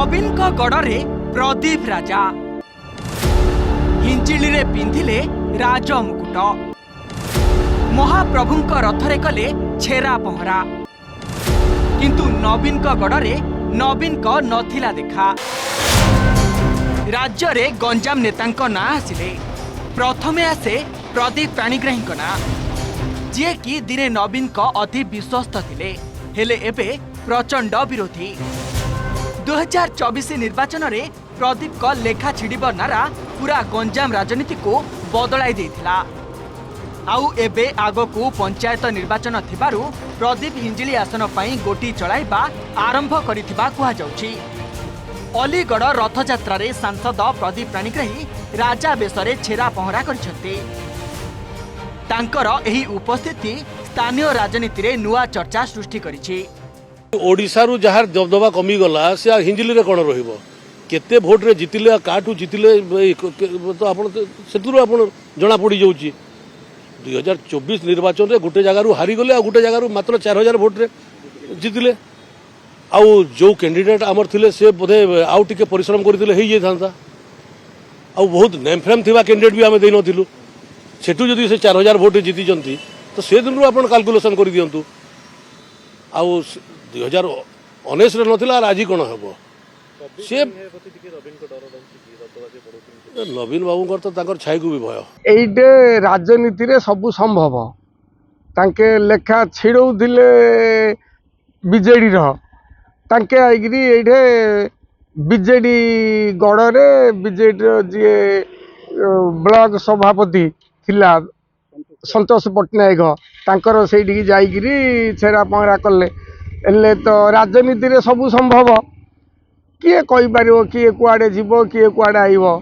नवीन का गड़े प्रदीप राजा हिंजिली रे पिंधिले राज मुकुट महाप्रभु रथरे कले छेरा पहरा किंतु नवीन का गड़े नवीन का नथिला देखा। राज्य रे गंजाम नेता ना आसिले प्रथमे आसे प्रदीप पाणिग्राही ना जी कि दिने नवीन का अति विश्वस्त थिले हेले एबे प्रचंड विरोधी। 2024 निर्वाचन रे प्रदीप का लेखा छिड़ब नारा पूरा गंजाम राजनीति को बदलाई देथिला। आउ एबे आगकू पंचायत निर्वाचन थिबारु प्रदीप हिंजिली आसन पई गोटी चलाइबा आरंभ करिथिबा कुहा जाउछि। अलीगढ़ रथयात्रा रे सांसद प्रदीप पाणिग्राही राजा बेसरे छेरा पहरा करिसथि। तांकर एही उपस्थिति स्थानीय राजनीति रे नुआ चर्चा सृष्टि करिछि। ओडिशारू जहार दबदबा कमी गला से हिंजिली रे कोन रहिबो केते भोट रे जितिले काठू जितिले तो आपण सेतुरो आपण जणा पड़ी जाउची। 2024 निर्वाचन रे गोटे जगारू हारी गले आ गोटे जगारू मात्र 4000 भोट रे जितिले। आउ जो कैंडिडेट आमर थिले से बोधे आउ टिके परिश्रम करथिले हेई जेथांता। आउ बहुत नेम फ्रेम थिबा कैंडिडेट भी आमे देइ नथिलु सेटू जदी से 4000 भोट जीति जंती तो से दिन रो आपण कैलकुलेशन कर दियंतु। आउ 2019 रे नथिला आज कोन हेबो से नवीन बाबू तो ताकर छाई को भी भय एइडे राजनीति रे सब संभव तांके लेखा छिड़ौ दिले बीजेडी रो तांके आइगिरी एइडे बीजेडी गड़ रे बीजेडी रो जे ब्लॉक सभापति थिला संतोष पट्टनायक तांकर सेठी जाइगिरी छेरा पहरा कले एले तो राजनीति रे सब संभव किए कहि पारिबो किए कुआडे जीवो किए कुआडे आइबो।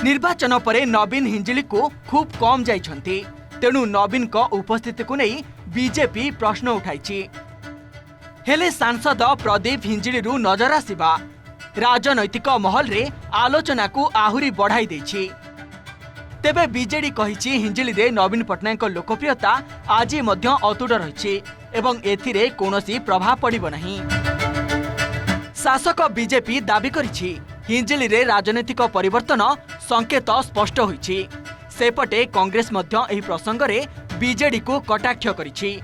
निर्वाचन परे नवीन हिंजिली को खूब कम जाइछंती तेणु नवीन को उपस्थिति को नहीं बीजेपी प्रश्न उठाइछि। हेले सांसद प्रदीप हिंजिली रु नजर आसिबा राजनैतिक महल रे आलोचना को आहुरी बढ़ाई देछि। तेबे बीजेडी कहिछि हिंजिली रे नवीन पट्टनायक लोकप्रियता आज मध्य अतुट रहिछि एवं एथिरे कोनोसी प्रभाव पड़िबो नहीं। शासक बीजेपी दाबी करिछि हिंजिली रे राजनीतिक परिवर्तन संकेत स्पष्ट होइछि। सेपटे कांग्रेस मध्य एही प्रसंग रे बीजेडी को कटाक्ष करिछि।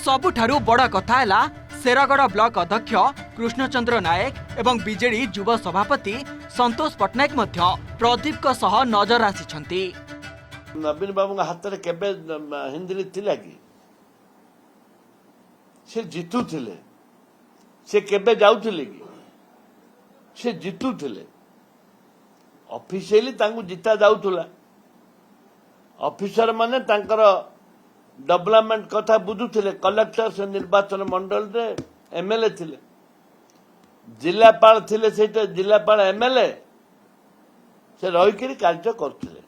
सबुठारु बड़ कथा हैला शेरगढ़ ब्लॉक अध्यक्ष कृष्णचंद्र नायक एवं बीजेडी युव सभापति संतोष पट्टनायक मध्य प्रदीप को सह नजर आसिछंती। नवीन बाबू हाथ में केबे हिंजिली थिला कि से जितुथिले से केबे जाउथिले कि से जितुथिले ऑफिशियली तांगु जिता जाउथुला। ऑफिसर माने तांकर डेवलपमेंट कथा बुझुथिले। कलेक्टर से निर्वाचन मंडल रे एमएलए थिले जिलापाल थिले सेटा जिलापाल एमएलए से रहिकरी कार्य करथिले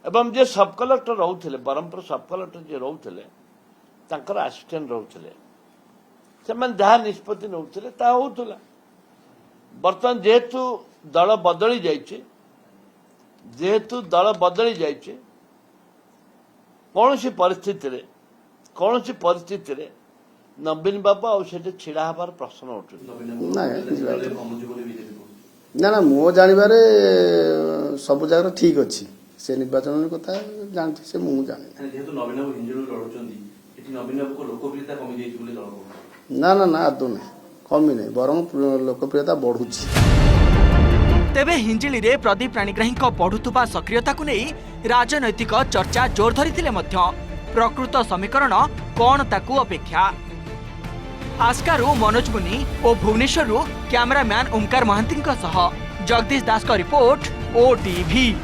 एवं जे सब कलेक्टर रहउथिले बरमपुर सब कलेक्टर जे रहउथिले तांकर असिस्टेंट रहउथिले से मन जहा निष्पत्ति नउथिले ता होउथला। बर्तमान जेहेतु दल बदली जाइछे कौनसी परिस्थिति रे नवीन बाबू आ छिड़ा हबार प्रश्न उठे ना ना मो जानबारे सब जगह ठीक अच्छी से निर्वाचन कथा जानती से मु जाने ना ना ना आदौ नहीं कमी नहीं बरम लोकप्रियता बढ़ुची। तेबे हिंजिली रे प्रदीप पाणिग्राही को बढ़ुतुबा सक्रियता को नहीं राजनैतिक चर्चा जोर धरिथिले मध्य प्रकृत समीकरण कौन ताकू अपेक्षा। आस्कारु मनोज मुनि और भुवनेश्वर कैमरामैन ओमकार महांती सह जगदीश दास का रिपोर्ट ओटीवी।